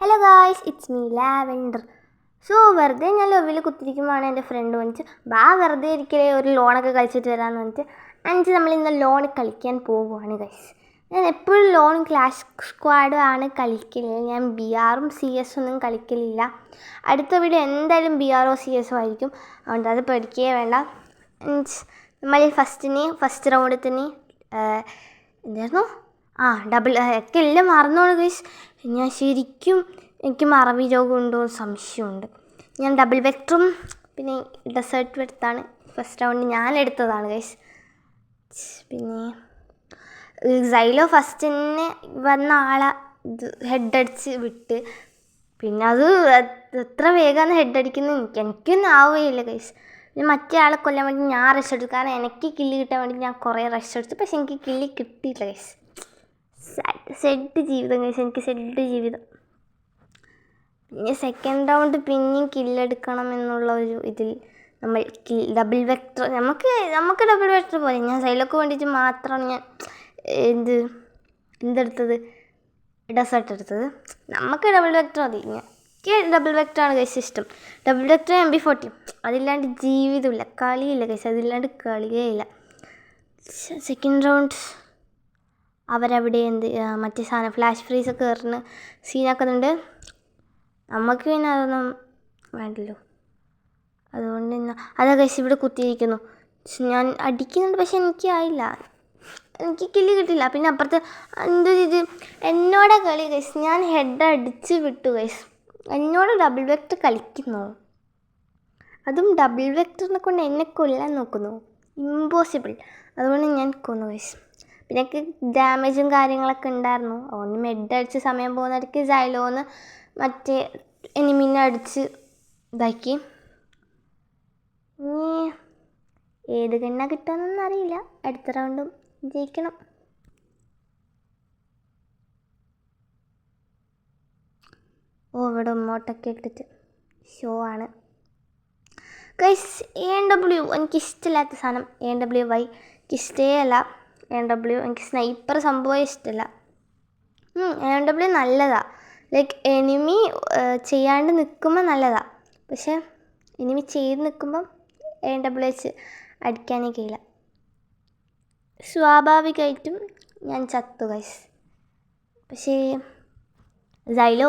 Hello guys, it's me lavender. So വെറുതെ ഞാൻ ലവിൽ കുത്തിരിക്കുമ്പോഴാണ് എൻ്റെ ഫ്രണ്ട് വന്നിട്ട് വെറുതെ ഇരിക്കലേ ഒരു ലോണൊക്കെ കളിച്ചിട്ട് വരാമെന്ന് പറഞ്ഞിട്ട് നമ്മൾ ഇന്ന് ലോൺ കളിക്കാൻ പോവുകയാണ് ഗൈസ്. ഞാൻ എപ്പോഴും ലോൺ ക്ലാഷ് സ്ക്വാഡ് ആണ് കളിക്കല്. ഞാൻ BR-ഉം CS ഒന്നും കളിക്കലില്ല. അടുത്ത വീഡിയോ എന്തായാലും BR-ഓ CS-ഓ ആയിരിക്കും, അതുകൊണ്ട് അത് പഠിക്കുകയേ വേണ്ട. നമ്മൾ ഫസ്റ്റ് റൗണ്ടിൽ തന്നെ എന്തായിരുന്നു ഡബിൾ ഒക്കെ എല്ലാം മറന്നോളൂ ഗൈസ്. ഞാൻ ശരിക്കും എനിക്ക് മറവി രോഗമുണ്ടോ സംശയമുണ്ട്. ഞാൻ ഡബിൾ വെക്ടറും പിന്നെ ഡെസേർട്ടും എടുത്താണ് ഫസ്റ്റ് റൗണ്ട് ഞാൻ എടുത്തതാണ് ഗൈസ്. പിന്നെ സൈലോ ഫസ്റ്റ് തന്നെ വന്ന ആളെ ഹെഡ് അടിച്ച് വിട്ട്, പിന്നെ അത് എത്ര വേഗമാണ് ഹെഡ് അടിക്കുന്നത് എനിക്കൊന്നും ആവുകയില്ല ഗൈസ്. പിന്നെ മറ്റേ ആളെ കൊല്ലാൻ വേണ്ടി ഞാൻ റഷ് എടുത്തു, കാരണം എനിക്ക് കില്ല് കിട്ടാൻ വേണ്ടി ഞാൻ കുറേ റഷ് എടുത്തു, പക്ഷെ എനിക്ക് കില്ല് കിട്ടിയില്ല ഗൈസ്. സെഡ് ജീവിതം ഗൈസ്, എനിക്ക് സെഡ് ജീവിതം. പിന്നെ സെക്കൻഡ് റൗണ്ട് പിന്നെയും കില്ലെടുക്കണം എന്നുള്ള ഒരു ഇതിൽ നമ്മൾ ഡബിൾ വെക്ടർ നമുക്ക് ഡബിൾ വെക്ടർ പോലെ ഞാൻ സൈലൊക്കെ വേണ്ടിയിട്ട് മാത്രമാണ് ഞാൻ എന്തെടുത്തത് ഡെസേർട്ട് എടുത്തത്. നമുക്ക് ഡബിൾ വെക്ടർ മതി. എനിക്ക് ഡബിൾ വെക്ടറാണ് ഗൈസ് ഇഷ്ടം. ഡബിൾ വെക്ടർ MB40 അതില്ലാണ്ട് ജീവിതമില്ല, കളിയില്ല ഗൈസ്, അതില്ലാണ്ട് കളിയേ ഇല്ല. സെക്കൻഡ് റൗണ്ട് അവരവിടെ മറ്റേ സാധനം ഫ്ലാഷ് ഫ്രീസൊക്കെ കയറുന്ന സീനാക്കുന്നുണ്ട്. നമുക്ക് പിന്നെ അതൊന്നും വേണ്ടല്ലോ, അതുകൊണ്ട് അതാ ഗൈസ് ഇവിടെ കുത്തിയിരിക്കുന്നു. ഞാൻ അടിക്കുന്നുണ്ട്, പക്ഷെ എനിക്ക് ആയില്ല, എനിക്ക് കില്ല് കിട്ടില്ല. പിന്നെ അപ്പുറത്ത് ഇത് എന്നോടെ കളി ഗൈസ്, ഞാൻ ഹെഡ് അടിച്ച് വിട്ടു ഗൈസ്. എന്നോട് ഡബിൾ വെക്ടർ കളിക്കുന്നു, അതും ഡബിൾ വെക്ടറിനെ കൊണ്ട് എന്നെ കൊല്ലാൻ നോക്കുന്നു, ഇമ്പോസിബിൾ. അതുകൊണ്ട് ഞാൻ കൊന്നു ഗൈസ്. പിന്നെ ഡാമേജും കാര്യങ്ങളൊക്കെ ഉണ്ടായിരുന്നു, അതുകൊണ്ട് മെഡ് അടിച്ച് സമയം പോകുന്നിടയ്ക്ക് സൈലോന്ന് മറ്റേ എനിമീനെ അടിച്ച് ഇതാക്കി. ഇനി ഏത് ഗണ്ണ കിട്ടുമെന്നൊന്നും അറിയില്ല, അടുത്ത റൗണ്ടും ജയിക്കണം. ഇവിടെ മോട്ടൊക്കെ ഇട്ടിട്ട് ഷോ ആണ് ഗൈസ്. AW എനിക്കിഷ്ടമില്ലാത്ത സാധനം AWY എനിക്കിഷ്ടമല്ല. AW എനിക്ക് സ്നൈപ്പർ സംഭവം ഇഷ്ടമല്ല. AW നല്ലതാണ്, ലൈക്ക് എനിമി ചെയ്യാണ്ട് നിൽക്കുമ്പോൾ നല്ലതാണ്, പക്ഷേ എനിമി ചെയ്ത് നിൽക്കുമ്പം AW അടിക്കാനേ കഴിയില്ല. സ്വാഭാവികമായിട്ടും ഞാൻ ചത്തു ഗൈസ്. പക്ഷേ സൈലോ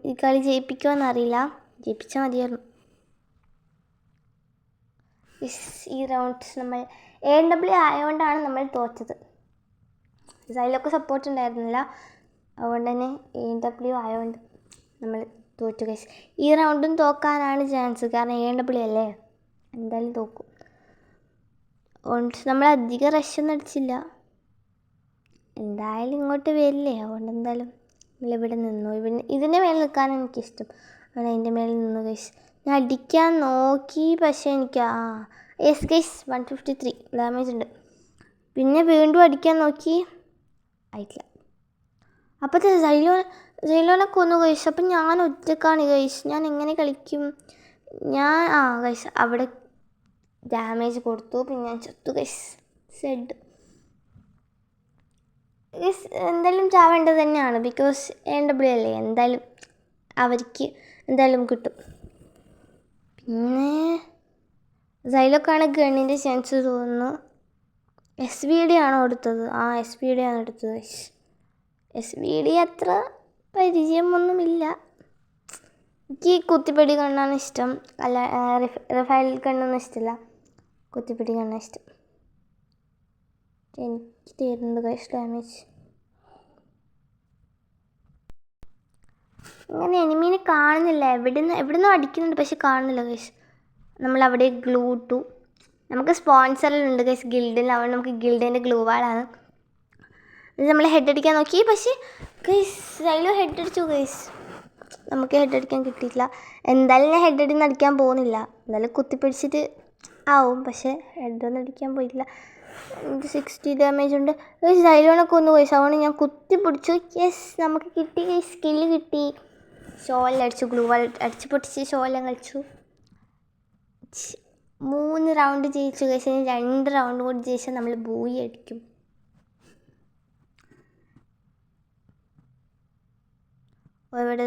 ഈ കളി ജയിപ്പിക്കുമെന്നറിയില്ല, ജയിപ്പിച്ചാൽ മതിയായിരുന്നു. ഈ റൗണ്ട് നമ്മൾ AW ആയതുകൊണ്ടാണ് നമ്മൾ തോറ്റത്. സൈലൊക്കെ സപ്പോർട്ട് ഉണ്ടായിരുന്നില്ല, അതുകൊണ്ട് തന്നെ AW ആയതുകൊണ്ട് നമ്മൾ തോറ്റു ഗൈസ്. ഈ റൗണ്ടും തോക്കാനാണ് ചാൻസ്, കാരണം AW അല്ലേ, എന്തായാലും തോക്കും. അതുകൊണ്ട് നമ്മൾ അധികം റഷൊന്നും അടിച്ചില്ല, എന്തായാലും ഇങ്ങോട്ട് വരില്ലേ, അതുകൊണ്ട് എന്തായാലും നമ്മളിവിടെ നിന്നു. ഇതിൻ്റെ മേലെ നിൽക്കാനാണ് എനിക്കിഷ്ടം, അതുകൊണ്ട് അതിൻ്റെ മേലെ നിന്നു ഗൈസ്. ഞാൻ അടിക്കാൻ നോക്കി, പക്ഷേ എനിക്ക് യെസ് ഗൈസ് 153 ഡാമേജ് ഉണ്ട്. പിന്നെ വീണ്ടും അടിക്കാൻ നോക്കി, ആയിട്ടില്ല. അപ്പോഴത്തെ സൈലോനെ കൊന്നു ഗൈസ്. അപ്പം ഞാൻ ഒറ്റക്കാണ് ഗൈസ്, ഞാൻ എങ്ങനെ കളിക്കും? ഞാൻ ഗൈസ് അവിടെ ഡാമേജ് കൊടുത്തു, പിന്നെ ഞാൻ ചത്തു ഗൈസ്. സെഡ് ഗൈസ് എന്തായാലും ചാവേണ്ടത് തന്നെയാണ്, ബിക്കോസ് AW അല്ലേ, എന്തായാലും അവർക്ക് എന്തായാലും കിട്ടും. പിന്നെ സൈലൊക്കെയാണ് ഗണ്ണിൻ്റെ ചാൻസ് തോന്നുന്നു. SVD ആണോ എടുത്തത്? SVD ആണ് എടുത്തത് ഗൈസ്. SVD അത്ര പരിചയമൊന്നുമില്ല, എനിക്ക് കുത്തിപ്പിടി കണ്ണാണ് ഇഷ്ടം, അല്ല റഫാൽ കണ്ണൊന്നും ഇഷ്ടമില്ല, കുത്തിപ്പിടി കണ്ണാണ് ഇഷ്ടം. എനിക്ക് തരുന്നുണ്ട് ഗൈസ് ഡാമേജ്. അങ്ങനെ എനിമീനെ കാണുന്നില്ല, എവിടുന്നോ അടിക്കുന്നുണ്ട്, പക്ഷെ കാണുന്നില്ല ഗൈസ്. നമ്മളവിടെ ഗ്ലൂ ഇട്ടു, നമുക്ക് സ്പോൺസറിലുണ്ട് ഗൈസ് ഗിൽഡിൽ, അതുകൊണ്ട് നമുക്ക് ഗിൽഡിൻ്റെ ഗ്ലൂ വാളാണ്. നമ്മൾ ഹെഡ് അടിക്കാൻ നോക്കി, പക്ഷേ ഗൈസ് സൈലോ ഹെഡ് അടിച്ചു ഗൈസ്, നമുക്ക് ഹെഡ് അടിക്കാൻ കിട്ടിയിട്ടില്ല. എന്തായാലും ഞാൻ ഹെഡ് അടിന്ന് അടിക്കാൻ പോകുന്നില്ല, എന്തായാലും കുത്തിപ്പിടിച്ചിട്ട് ആവും, പക്ഷേ ഹെഡൊന്നും അടിക്കാൻ പോയിട്ടില്ല. 60 ഡാമേജ് ഉണ്ട് ഗൈസ്. സൈലോണൊക്കെ ഒന്ന് ഗൈസ്, അതുകൊണ്ട് ഞാൻ കുത്തിപ്പിടിച്ചു. യെസ്, നമുക്ക് കിട്ടി ഗൈസ്, സ്കില്ല് കിട്ടി. ഷോയെല്ലാം അടിച്ചു, ഗ്ലൂ വാൾ അടിച്ച് പൊട്ടിച്ച് ഷോയെല്ലാം കളിച്ചു. 3 റൗണ്ട് ജയിച്ചു ഗൈസ്. ഇനി 2 റൗണ്ട് കൂടി ജയിച്ചാൽ നമ്മൾ ബൂയി അടിക്കും. ഇവിടെ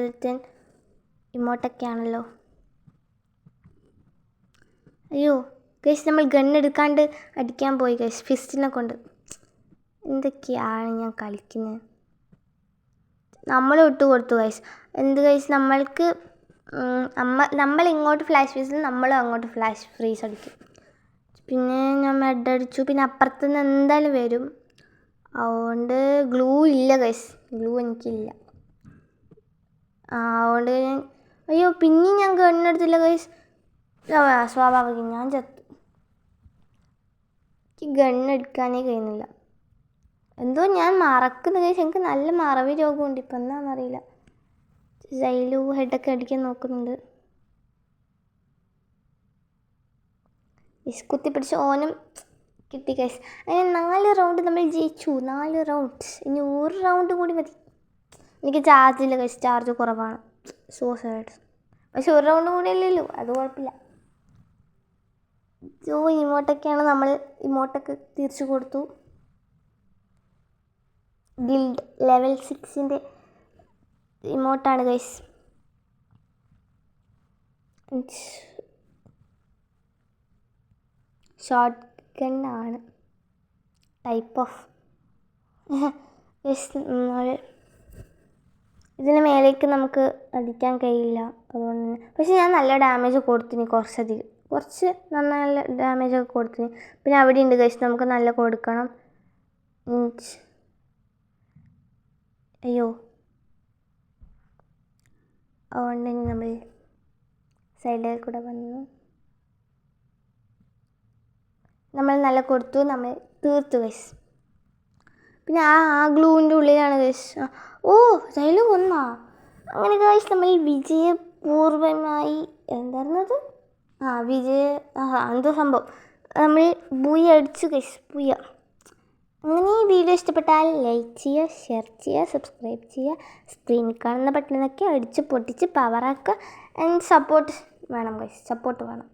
ഇമോട്ടൊക്കെ ആണല്ലോ. അയ്യോ ഗൈസ്, നമ്മൾ ഗണ്ണെടുക്കാണ്ട് അടിക്കാൻ പോയി ഗൈസ്, ഫിസ്റ്റിനെ കൊണ്ട്. എന്തൊക്കെയാണ് ഞാൻ കളിക്കുന്നത്. നമ്മൾ വിട്ടു കൊടുത്തു ഗൈസ്. എന്ത് ഗൈസ്, നമ്മൾക്ക് നമ്മൾ ഇങ്ങോട്ട് ഫ്ലാഷ് ഫ്രീസിൽ നമ്മളും അങ്ങോട്ട് ഫ്ലാഷ് ഫ്രീസ് അടിക്കും. പിന്നെ ഞാൻ മെഡ് അടിച്ചു. പിന്നെ അപ്പുറത്തുനിന്ന് എന്തായാലും വരും. അതുകൊണ്ട് ഗ്ലൂ ഇല്ല ഗൈസ്, ഗ്ലൂ എനിക്കില്ല. അതുകൊണ്ട് അയ്യോ പിന്നെയും ഞാൻ ഗണ്ണെടുത്തില്ല ഗൈസ്. സ്വാഭാവികം ഞാൻ ചത്തു. എനിക്ക് ഗണ്ണെടുക്കാനേ കഴിയുന്നില്ല. എന്തോ ഞാൻ മറക്കുന്നു ഗൈസ്. എനിക്ക് നല്ല മറവി രോഗമുണ്ട് ഇപ്പം, എന്താണെന്നറിയില്ല. സൈലു ഹെഡൊക്കെ അടിക്കാൻ നോക്കുന്നുണ്ട്. കുത്തി പിടിച്ച് ഓനും കിട്ടി ഗൈസ്. അങ്ങനെ 4 റൗണ്ട് നമ്മൾ ജയിച്ചു. 4 റൗണ്ട്. ഇനി 1 റൗണ്ട് കൂടി മതി. എനിക്ക് ചാർജില്ല ഗൈസ്, ചാർജ് കുറവാണ്. So sad. പക്ഷെ 1 റൗണ്ട് കൂടി അല്ലല്ലോ, അത് കുഴപ്പമില്ല. ഇമോട്ടൊക്കെയാണ്, നമ്മൾ ഇമോട്ടൊക്കെ തിരിച്ചു കൊടുത്തു. ഗിൽഡ് ലെവൽ 6ൻ്റെ ഇമോട്ടാണ് ഗൈസ്. ഷോർട്ട് ഗണ്ണാണ് ടൈപ്പ് ഓഫ്. ഇതിന് മേലേക്ക് നമുക്ക് അടിക്കാൻ കഴിയില്ല, അതുകൊണ്ട് തന്നെ. പക്ഷെ ഞാൻ നല്ല ഡാമേജ് കൊടുത്തിന്, കുറച്ച് നല്ല ഡാമേജൊക്കെ കൊടുത്തിന്. പിന്നെ അവിടെ ഉണ്ട് ഗൈസ്, നമുക്ക് നല്ല കൊടുക്കണം. അയ്യോ, അതുകൊണ്ട് നമ്മൾ സൈഡിൽ കൂടെ വന്നു. നമ്മൾ നല്ല കൊടുത്തു, നമ്മൾ തീർത്തു ഗൈസ്. പിന്നെ ആ ഗ്ലൂവിൻ്റെ ഉള്ളിലാണ് ഗൈസ്. ഓ സൈലു കൊന്നാ. അങ്ങനെ ഗൈസ് നമ്മൾ വിജയപൂർവമായി എന്തായിരുന്നത്, എന്തോ സംഭവം നമ്മൾ ബുയ അടിച്ചു ഗൈസ്, ബുയ. അങ്ങനെ ഈ വീഡിയോ ഇഷ്ടപ്പെട്ടാൽ ലൈക്ക് ചെയ്യുക, ഷെയർ ചെയ്യുക, സബ്സ്ക്രൈബ് ചെയ്യുക, സ്ക്രീനിൽ കാണുന്ന ബട്ടണൊക്കെ അടിച്ച് പൊട്ടിച്ച് പവറാക്കുക. ആൻഡ് സപ്പോർട്ട് വേണം ഗൈസ്, സപ്പോർട്ട് വേണം.